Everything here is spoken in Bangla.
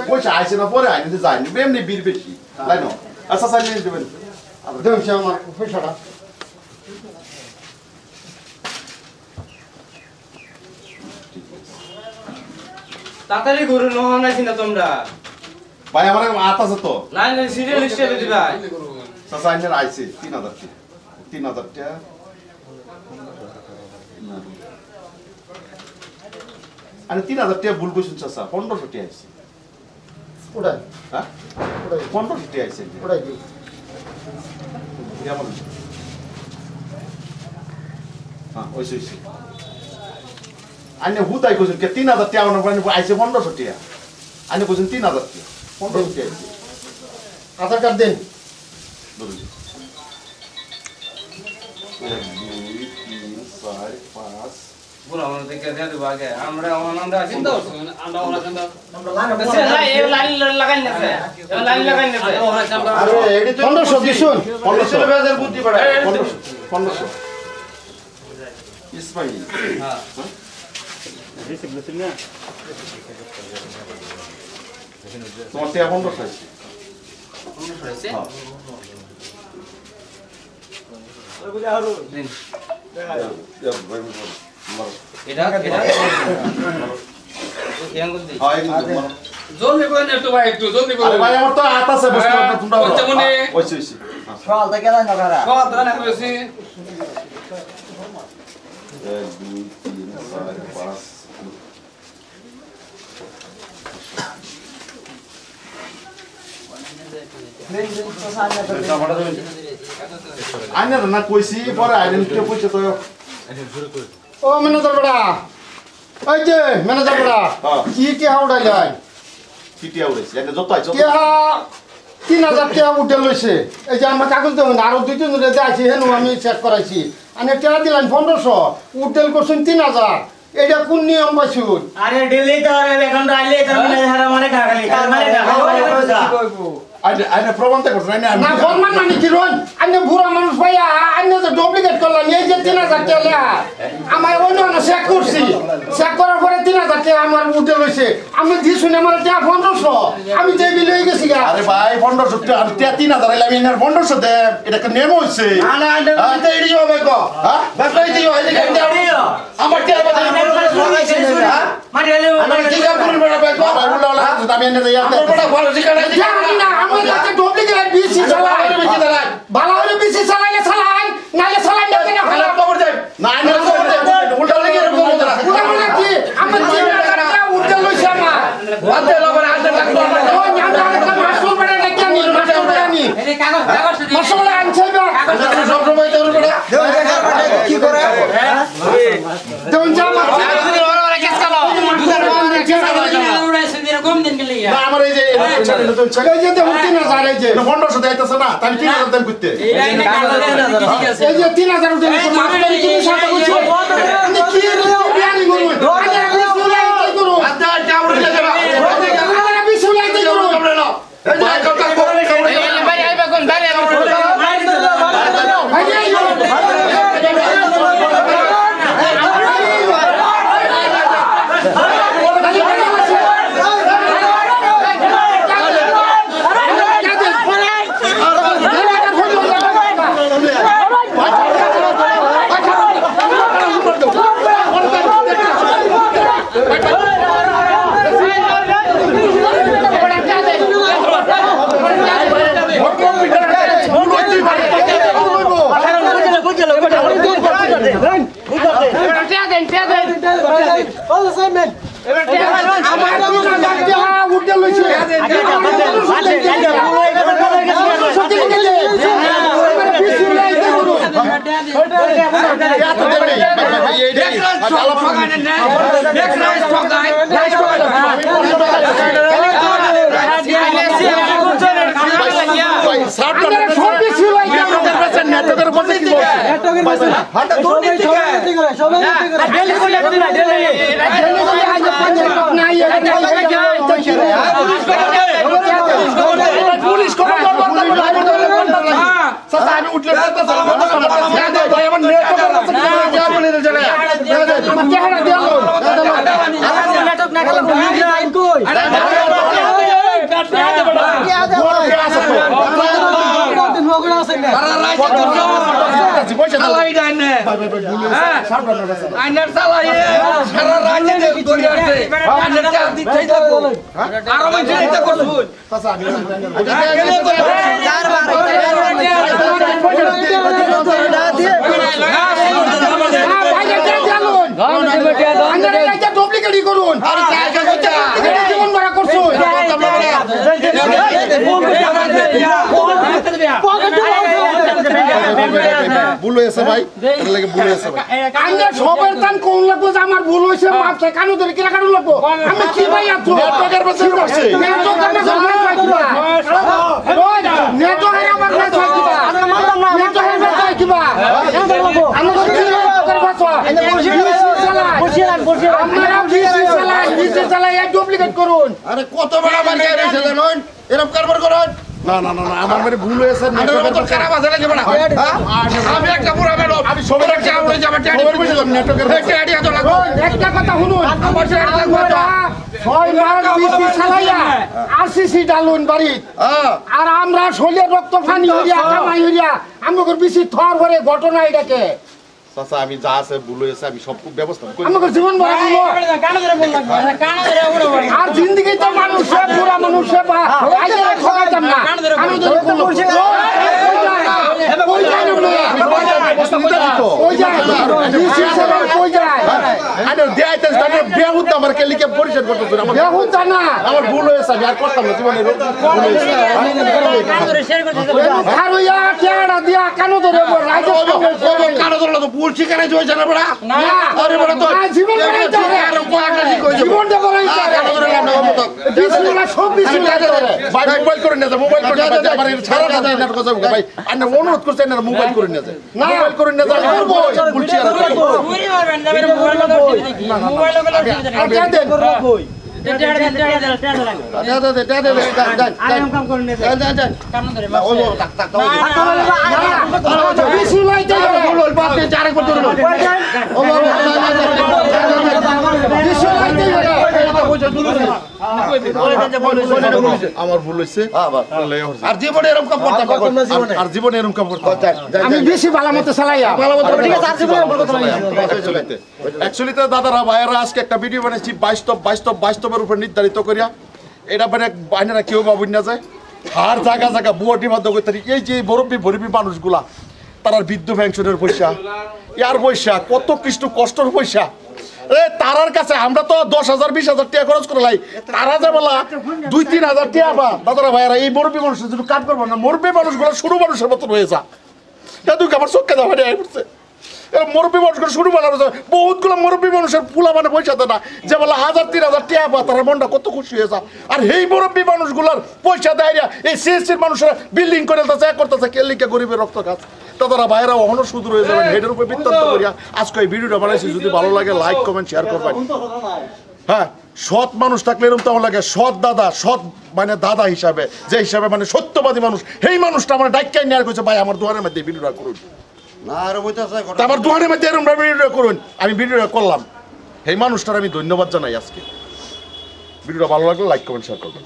পয়সা আইছে না পরে আইনে যায়নি এমনি বীর বেশি তাই না আচ্ছা স্যার নিয়ে দেবেন দেখছি আমার পয়সাটা তাড়াতাড়ি গরু নহন নাকি না তোমরা ভাই আমার হাত আছে তো না না সিরিয়াল হিসেবে দিবা চাচা আইনের আইছে 3000 টাকা 3000 টাকা আরে 3000 টাকা ভুল কইছেন চাচা 1500 টাকা আইছে ওটাই হ্যাঁ ওটাই 1500 টাকা আইছে ওটাই কি কেমন হ্যাঁ ওইসে আইনে হুদাই কইছেন কে 3000 টাকা আমার আইছে 1500 টাকা আইনে কইছেন 3000 টাকা 1500 টাকা আইছে আধার কার্ড দেন ধরুন 1 2 3 4 5 পুরো আমাদের থেকে দিয়ে দেব আগে আমরা আনন্দ আছি তো আমরা ওরা কেন আমরা লাইন এই লাইন লাগাই না লাইন লাগাই না আরে এডি 1500 দিছুন 1500 বেজার বুদ্ধি বাড়ায় 1500 ইসমাইল হ্যাঁ তোমার টাকা 1500 আইছে হয়েছে হ্যাঁ এটা ইয়াঙ্গুল দি জলদি করেন একটু ভাই একটু জলদি আরে করেন ভাই আমার তো হাত আছে বসতে পারবে তোমরা হচ্ছে মনে ওইসে সকাল থেকে লাইন লাগারা কত টাকা করেছি 1 2 3 4 5 আইনে না কইছি পরে আইলেন কে কইছে তো ও ম্যানেজার বড়া ওই যে ম্যানেজার বড়া হ্যাঁ। কি হাউডাই যায় চিটিয়া উড়াইছে এটা যত আইছো কে 3000 টাকা উঠে লইছে এই যে আমার কাগজ দেবেন আরো 2-3 দিন যাইছি হেন আমি চেক করাইছি আমি টাকা দিলাম 1500 উঠেল করছেন 3000 এটা কোন নিয়ম পাইছুন আরে ডেলি তো এখন আইলে তো হারা মানে খালি তার মানে আইনে প্রমাণ করছ না না ফরমান মানে কি রন আইনে বুড়া মানুষ ভাইয়া আইনে তো ডুপ্লিকেট করলাম এই যে 3000 টাকা আমার অন্য চেক করছি চেক করার পরে 3000 টাকা আমার উঠে লইছে আমি দি শুনে আমার টাকা 1500 আমি যে বিল হয়ে গেছি গা আরে ভাই 1500 টাকা আর 3000 আইলে আমি এর 1500 দে এটা কি নিয়ম হইছে না না এটা এড়িয়ে হবে কো হ্যাঁ বাকি দিও এই যে আমার টাকা বাদে মানে হলে আমি কি কাম করব বড় ভাই কো ভাই বললা বলা আমি এনে যাই আমার বড় ভালো ঠিকানা জানি না আমার কাছে ডুপ্লিকেট বিসি চালাই ভালো হলে বিসি চালাইলে চালাই নালে চালাই না কেন ভালো খবর দেন না না উল্টা লাগে এরকম বলতে না পুরা মানে কি আমার জীবন টাকা উঠে লইছে আমার ওতে লগরে আনতে লাগতো ও জানা একটা মাসুল বড় নাকি নি মাসুল বড় নি এই কাগজ কাগজ মাসুল আনছে বা সব সময় তোর বড় কি করে দেন জামা না আমার এই যে এই যে তো উঠতে না যায় এই যে 1500 দেইতাছ না তাই 3000 দেন করতে এই যে 3000 উঠে গেছে মাছ করে কি সাথে করছো আমি কি বিয়ানি করব আমি বিসুলাই তাই করব আদা টাউরে লাগা আমি বিসুলাই তাই করব এই যে কথা বলে ভাই আইবা কোন বাইরে উঠে লইছে পুলিশ খবর আমি উঠলে নাটক না চালাই ডাইনে হ্যাঁ আইনের চালাই সারা রাজ্যে দড়ি আছে আইনের চাল দিতেই থাকবো আরো মানুষ এটা করবো ডুপ্লিকেটই করুন জীবন ভরা করছো ভুল হয়েছে ভাই এটা লাগে ভুল হয়েছে ভাই আইনে সবের টান কোন লাগবো যে আমার ভুল হয়েছে মাপ চাই কানু ধরে কিলা কানু লাগবো আমি কি ভাই আছো নেটওয়ার্কের পাশে করছে নেটওয়ার্কের পাশে নেটওয়ার্কের আমার ম্যাচ হয় কিবা নেটওয়ার্কের ম্যাচ হয় কিবা আমাদের কি নেটওয়ার্কের পাশে চালাই ডুপ্লিকেট করুন আরে কত বড় আমার গায়ে রয়েছে জানেন এরকম কারবার করেন না না না না আমার মানে ভুল হয়েছে তোর খারাপ আছে নাকি বড় আমি একটা পুরো মেলো আমি সবের একটা উড়ে যাবে নেটওয়ার্কের টেডি এত লাগবে একটা কথা শুনুন আমরা 6 মাস বিসি চালাইয়া আরসিসি ডালুন বাড়ি আর আমরা শরীরের রক্ত পানি হইয়া কামাই হইয়া আমাদের বিসি থর ভরে ঘটনা এটাকে চাচা আমি যা আছে ভুল হয়েছে আমি সব ব্যবস্থা করি আমাদের জীবন ভরা আর জিন্দগি তো মানুষ পুরা মানুষ ঠকাইতাম না আমি তো আমার ভুল হয়েছে আমি আর করতাম না জীবনে ভুল শিকারে হয়েছে না বড়া আরে বড় তো মোবাইল করে নিয়ে যায় মোবাইল করে ভাই আপনি অনুরোধ করছেন না মোবাইল করে নিয়ে যায় মোবাইল করে নিয়ে যায় আমার ভুল হয়েছে আর জীবনে এরকম কাম করতে আর জীবনে এরকম কাম করতে আমি বেশি ভালো মতো চালাইয়া অ্যাকচুয়ালি তো দাদারা ভাইয়েরা আজকে একটা ভিডিও বানাইছি 22 উপর নির্ধারিত করিয়া এটা মানে বাইনারা কেউ বাবুই না যায় আর জায়গা জায়গা বুয়াটি বাধ্য করতে এই যে বরফি মানুষগুলা তারা বৃদ্ধ পেনশনের পয়সা ইয়ার পয়সা কত কষ্টের পয়সা তারার কাছে আমরা তো 10,000 20,000 টাকা খরচ করে লাই তারা যে বলা 2-3 হাজার টাকা বা দাদারা ভাইয়েরা এই মুরব্বী মানুষের জন্য কাজ করবো না মুরব্বী মানুষগুলো শুরু মানুষের মতন হয়ে যা দুঃখ আমার চোখে দেওয়া পড়ছে মুরব্বী মানুষগুলো শুরু বানানো বহুতগুলো মুরব্বী মানুষের পুলা মানে পয়সা দেয় না যে বলে 1,000-3,000 টাকা বা তার মনটা কত খুশি হয়ে যা আর এই মুরব্বী মানুষগুলোর পয়সা দেয় এই সিএসসির মানুষেরা বিল্ডিং করে করতেছে কেলিকা গরিবের রক্ত খাস তারা বাইরে অহনো শুধু রয়ে যাবেন হেডের উপর বৃত্তান্ত করিয়া আজকে এই ভিডিওটা বানাইছি যদি ভালো লাগে লাইক কমেন্ট শেয়ার করবেন হ্যাঁ সৎ মানুষ থাকলে এরকম তেমন লাগে সৎ দাদা সৎ মানে দাদা হিসাবে যে হিসাবে মানে সত্যবাদী মানুষ এই মানুষটা আমার ডাক্তার নেওয়ার করছে ভাই আমার দোকানের মধ্যে ভিডিওটা করুন না আর বইতাছে আমার দোকানের মধ্যে এরকম ভিডিওটা করুন আমি ভিডিওটা করলাম এই মানুষটার আমি ধন্যবাদ জানাই আজকে ভিডিওটা ভালো লাগলে লাইক কমেন্ট শেয়ার করবেন